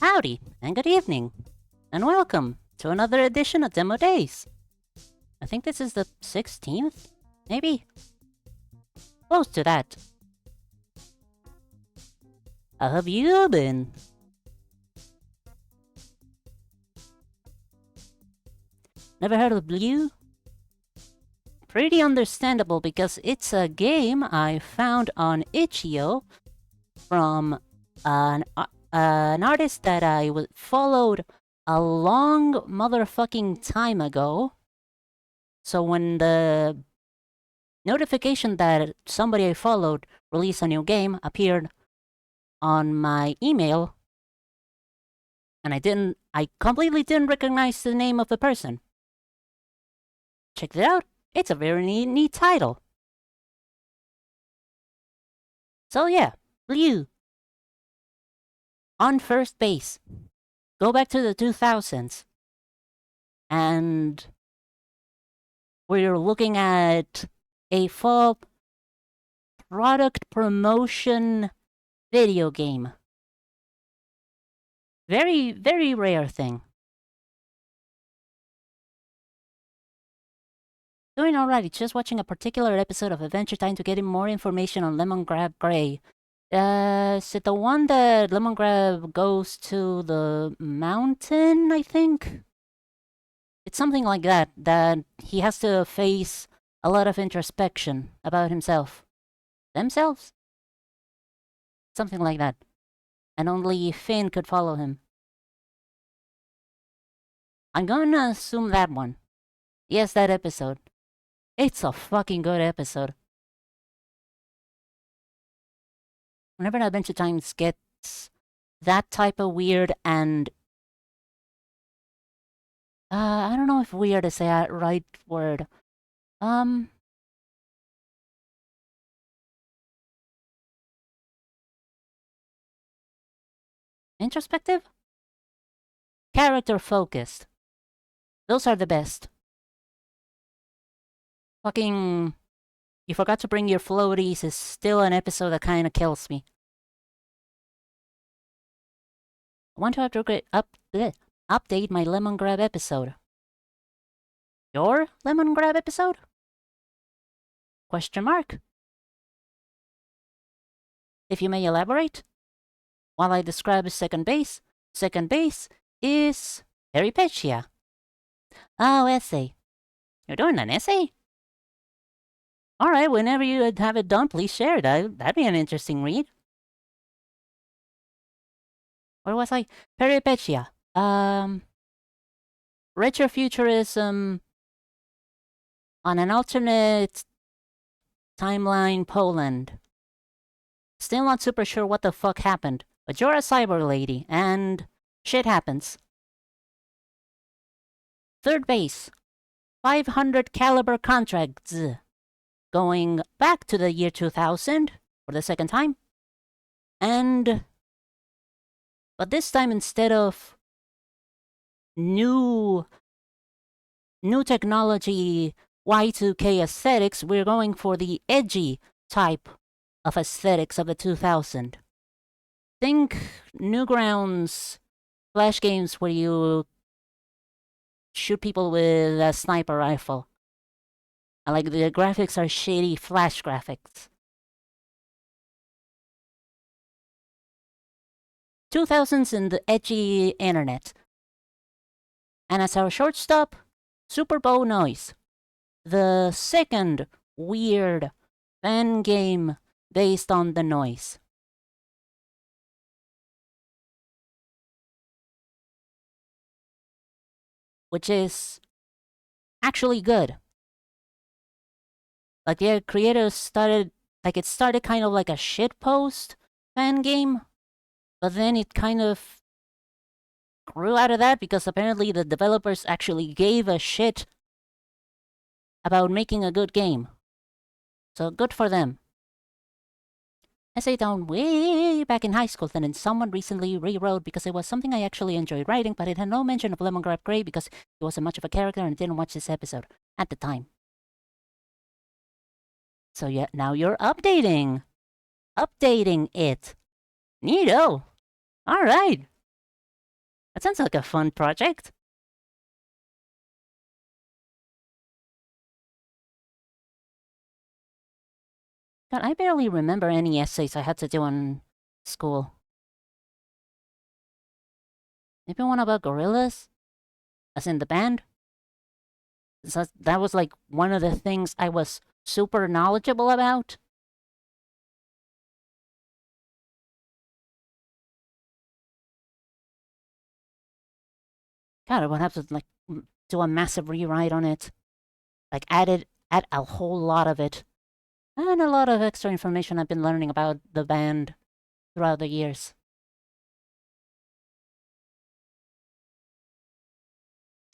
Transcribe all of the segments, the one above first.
Howdy, and good evening, and welcome to another edition of Demo Days. I think this is the 16th? Maybe? Close to that. How have you been? Never heard of Blyue? Pretty understandable because it's a game I found on itch.io from an artist that I followed a long motherfucking time ago. So when the notification that somebody I followed released a new game appeared on my email, and I completely didn't recognize the name of the person. Check it out. It's a very neat title. So yeah, Blyue. On first base. Go back to the 2000s. And we're looking at a full product promotion video game. Very, very rare thing. Doing alright, just watching a particular episode of Adventure Time to get more information on Lemongrab Grey. Is it the one that Lemongrab goes to the mountain, I think? It's something like that he has to face a lot of introspection about himself. Themselves? Something like that. And only Finn could follow him. I'm gonna assume that one. Yes, that episode. It's a fucking good episode. Whenever Adventure Time gets that type of weird and... I don't know if weird is the right word. Introspective? Character-focused. Those are the best. Fucking... You forgot to bring your floaties is still an episode that kinda kills me. I want to update my Lemongrab episode. Your Lemongrab episode? Question mark. If you may elaborate? While I describe second base is Peripecia. Oh, essay. You're doing an essay? Alright, whenever you have it done, please share it. That'd be an interesting read. Where was I? Peripecia. Retrofuturism on an alternate timeline Poland. Still not super sure what the fuck happened, but you're a cyber lady, and shit happens. Third base. 500 caliber contracts. Going back to the year 2000 for the second time. But this time instead of new technology Y2K aesthetics, we're going for the edgy type of aesthetics of the 2000. Think Newgrounds flash games where you shoot people with a sniper rifle. And like the graphics are shady flash graphics. 2000s and the edgy internet. And as our shortstop, Super Bowl Noise. The second weird fan game based on the noise. Which is actually good. Like the creators started kind of like a shitpost fan game, but then it kind of grew out of that because apparently the developers actually gave a shit about making a good game. So good for them. Essay down way back in high school, then someone recently rewrote because it was something I actually enjoyed writing, but it had no mention of Lemongrab Grey because he wasn't much of a character and didn't watch this episode at the time. So yeah, now you're updating it. Neato. Alright. That sounds like a fun project. God, I barely remember any essays I had to do in school. Maybe one about gorillas? As in the band? So that was like one of the things I was super knowledgeable about. God, I would have to like do a massive rewrite on it. Like add a whole lot of it. And a lot of extra information I've been learning about the band throughout the years.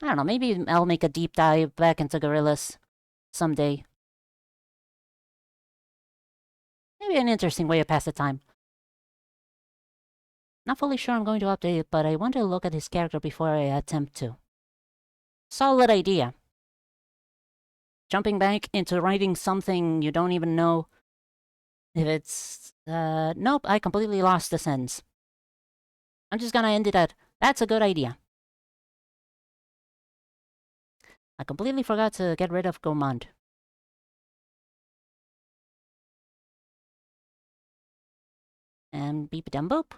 I don't know, maybe I'll make a deep dive back into gorillas someday. Maybe an interesting way to pass the time. Not fully sure I'm going to update it, but I want to look at his character before I attempt to. Solid idea. Jumping back into writing something you don't even know if it's... nope, I completely lost the sentence. I'm just gonna end it at, that's a good idea. I completely forgot to get rid of Gourmand. And beep dum boop.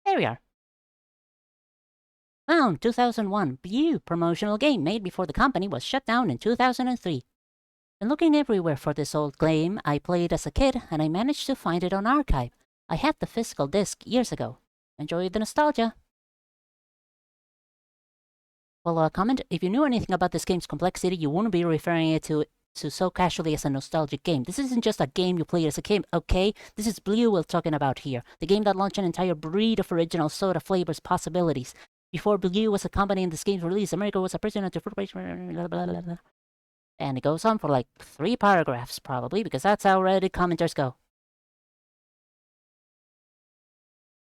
There we are. Found 2001 Blyue promotional game made before the company was shut down in 2003. Been looking everywhere for this old game I played as a kid, and I managed to find it on archive. I had the physical disc years ago. Enjoy the nostalgia. Well, comment, if you knew anything about this game's complexity, you wouldn't be referring it to so casually as a nostalgic game. This isn't just a game you played as a kid, okay? This is Blyue we're talking about here. The game that launched an entire breed of original soda flavors possibilities. Before Blyue was a company in this game's release, America was a prisoner to fruit. And it goes on for like 3 paragraphs, probably, because that's how Reddit commenters go.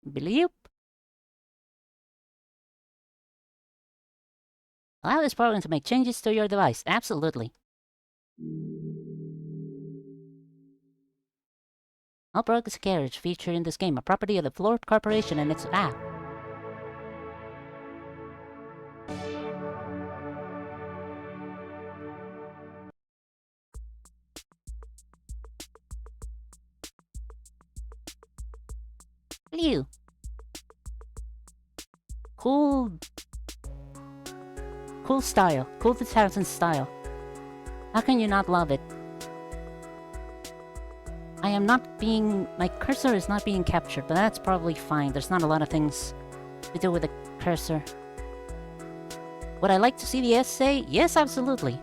Blyue. Allow this program to make changes to your device. Absolutely. Upbrook is a carriage featured in this game, a property of the Florp Corporation and its... Blyue. Cool style. Cool 2000 style. How can you not love it? I am not being... My cursor is not being captured, but that's probably fine. There's not a lot of things to do with the cursor. Would I like to see the essay? Yes, absolutely.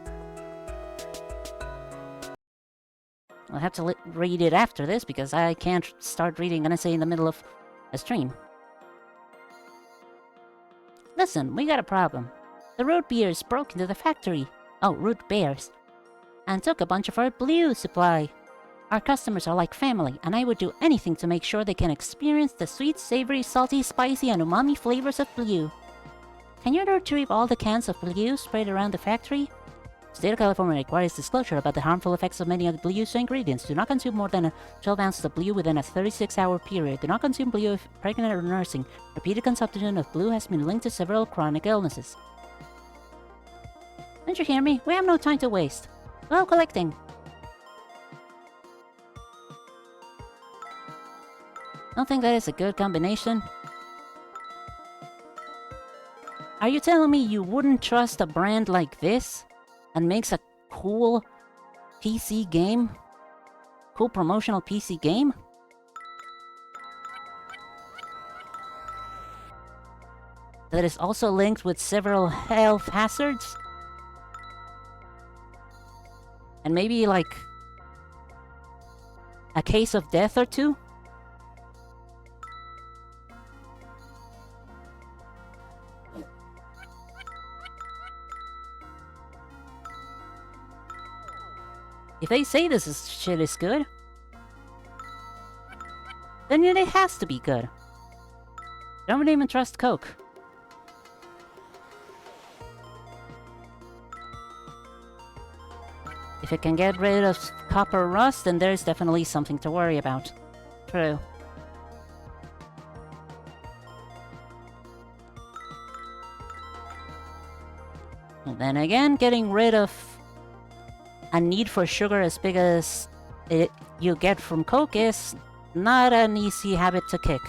I'll have to read it after this, because I can't start reading an essay in the middle of a stream. Listen, we got a problem. The root bears broke into the factory. Oh, root bears. And took a bunch of our Blyue supply. Our customers are like family, and I would do anything to make sure they can experience the sweet, savory, salty, spicy, and umami flavors of Blyue. Can you retrieve all the cans of Blyue spread around the factory? State of California requires disclosure about the harmful effects of many of the Blyue's ingredients. Do not consume more than 12 ounces of Blyue within a 36-hour period. Do not consume Blyue if pregnant or nursing. Repeated consumption of Blyue has been linked to several chronic illnesses. Don't you hear me? We have no time to waste. Go collecting. Don't think that is a good combination? Are you telling me you wouldn't trust a brand like this? And makes a cool PC game? Cool promotional PC game? That is also linked with several health hazards? And maybe like a case of death or two? If they say shit is good, then it has to be good. Don't even trust Coke. If it can get rid of copper rust, then there's definitely something to worry about. True. And then again, getting rid of a need for sugar as big as you get from Coke is not an easy habit to kick.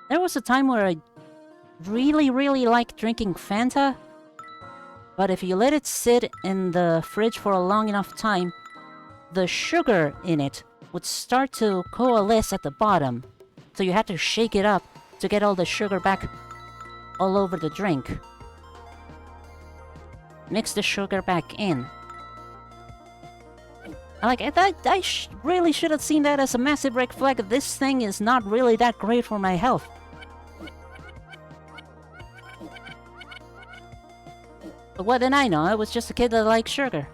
There was a time where I really liked drinking Fanta, but if you let it sit in the fridge for a long enough time, the sugar in it would start to coalesce at the bottom, so you had to shake it up to get all the sugar back all over the drink. Mix the sugar back in. I really should have seen that as a massive red flag. This thing is not really that great for my health. But what did I know? I was just a kid that liked sugar.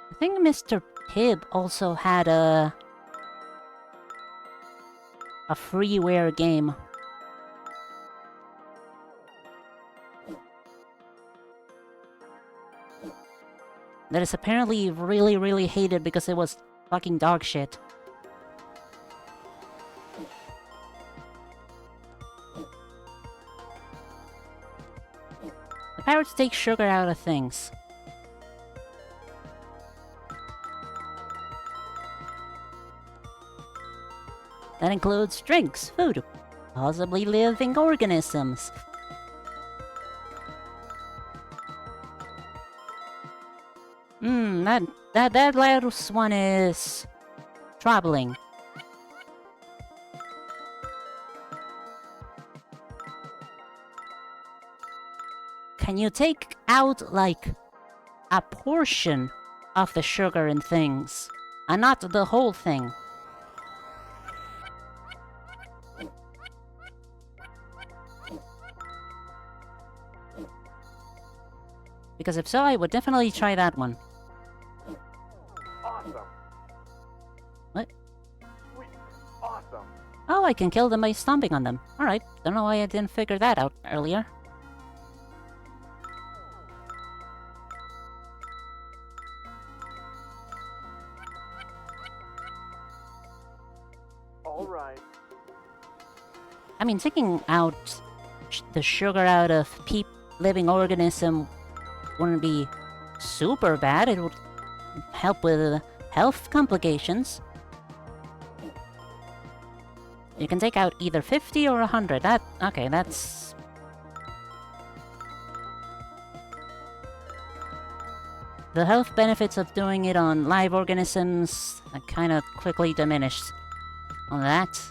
I think Mr. Pibb also had a freeware game. That is apparently really hated because it was fucking dog shit. The power to take sugar out of things. That includes drinks, food, possibly living organisms. That last one is troubling. Can you take out, like, a portion of the sugar in things, and not the whole thing? Because if so, I would definitely try that one. Awesome. What? Sweet. Awesome. Oh, I can kill them by stomping on them. Alright, don't know why I didn't figure that out earlier. Alright. I mean, taking out the sugar out of living organism wouldn't be super bad. It would help with health complications. You can take out either 50 or 100. Okay, that's... The health benefits of doing it on live organisms kind of quickly diminished on that.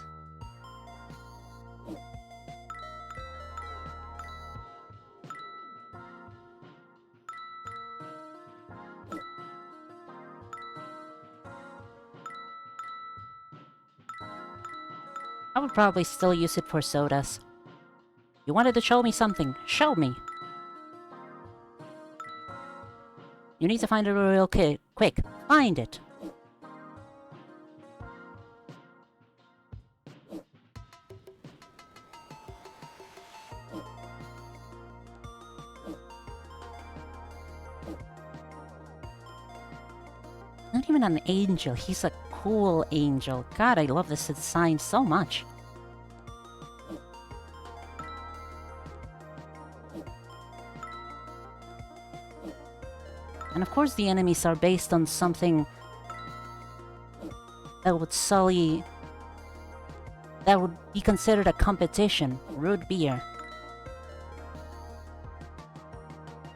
I would probably still use it for sodas. You wanted to show me something. Show me! You need to find it real quick. Find it! Not even an angel, he's a cool angel. God, I love this design so much. And of course the enemies are based on something that would sully... that would be considered a competition. Root beer.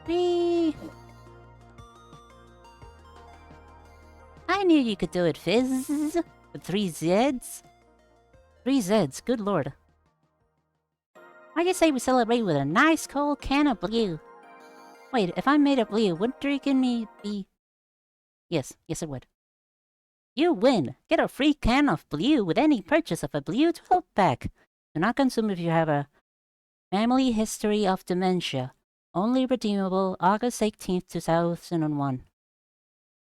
Whee! I knew you could do it, Fizz! With 3 Zs? 3 Zs, good lord. I just say we celebrate with a nice cold can of Blyue. Wait, if I made a Blyue, wouldn't drinking me be Yes, yes it would. You win! Get a free can of Blyue with any purchase of a Blyue 12-pack. Do not consume if you have a family history of dementia. Only redeemable August 18th, 2001.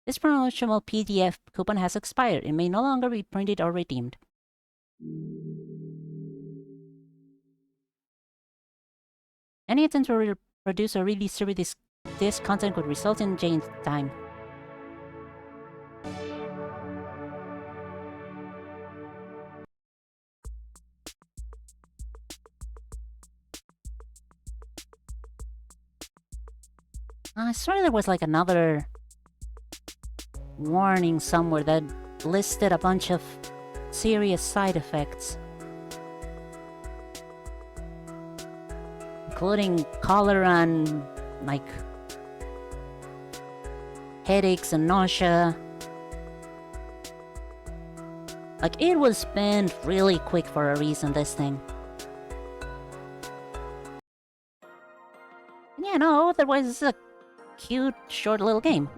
This promotional PDF coupon has expired. It may no longer be printed or redeemed. Any attempt to reproduce or redistribute this content could result in jail time. I swear there was like another warning somewhere that listed a bunch of serious side effects, including cholera and like headaches and nausea. Like, it was banned really quick for a reason, this thing. Yeah, no, otherwise it's a cute, short little game.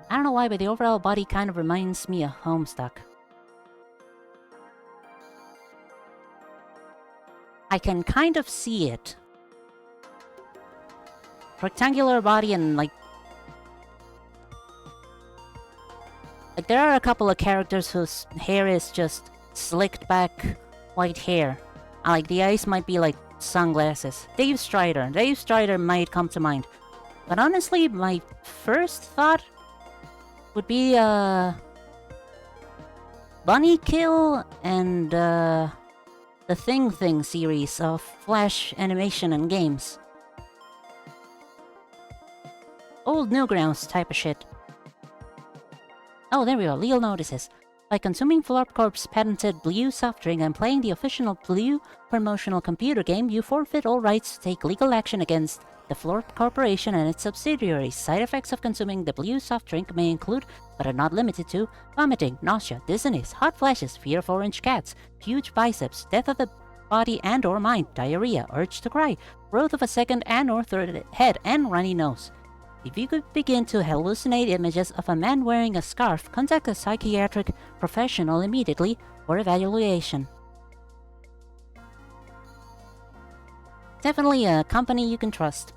I don't know why, but the overall body kind of reminds me of Homestuck. I can kind of see it. Rectangular body and like there are a couple of characters whose hair is just slicked back white hair. Like the eyes might be like sunglasses. Dave Strider. Dave Strider might come to mind. But honestly, my first thought would be Bunny Kill and the Thing series of Flash animation and games. Old Newgrounds type of shit. Oh, there we go. Legal notices. By consuming Florp Corp's patented Blyue soft drink and playing the official Blyue promotional computer game, you forfeit all rights to take legal action against the Florp Corporation and its subsidiaries. Side effects of consuming the Blyue soft drink may include, but are not limited to, vomiting, nausea, dizziness, hot flashes, fear of orange cats, huge biceps, death of the body and or mind, diarrhea, urge to cry, growth of a second and or third head, and runny nose. If you could begin to hallucinate images of a man wearing a scarf, contact a psychiatric professional immediately for evaluation. Definitely a company you can trust.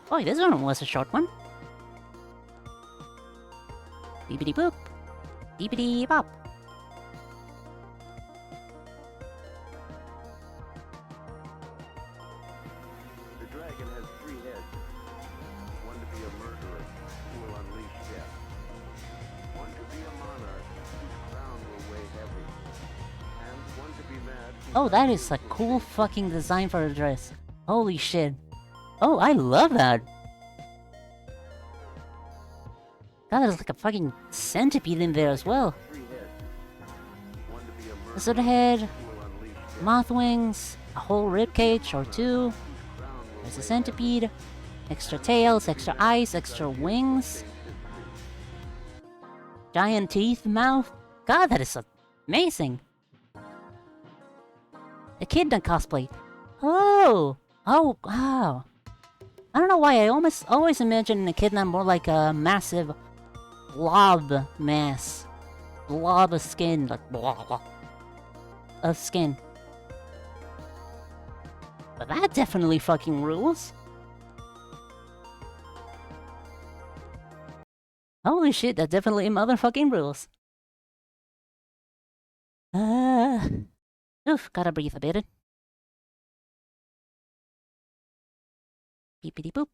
Boy, this one was a short one. Beepity boop. Beepity bop. The dragon has 3 heads. One to be a murderer who will unleash death. One to be a monarch whose crown will weigh heavy. And one to be mad. Oh, that is a cool fucking design for a dress. Holy shit. Oh, I love that. God, there's like a fucking centipede in there as well. 3 heads. One to be a murderer Lizard head, who will unleash death. moth wings, a whole rib cage or two. Whose crown will There's a weigh centipede, extra tails, extra eyes, extra wings, giant teeth, mouth. God, that is amazing. The Kidna cosplay. Oh! Oh, wow. I don't know why, I always imagine Echidna more like a massive blob mass. Blob of skin, like blah, blah, of skin. But that definitely fucking rules. Holy shit, that definitely motherfucking rules. Oof, gotta breathe a bit. Beepity boop.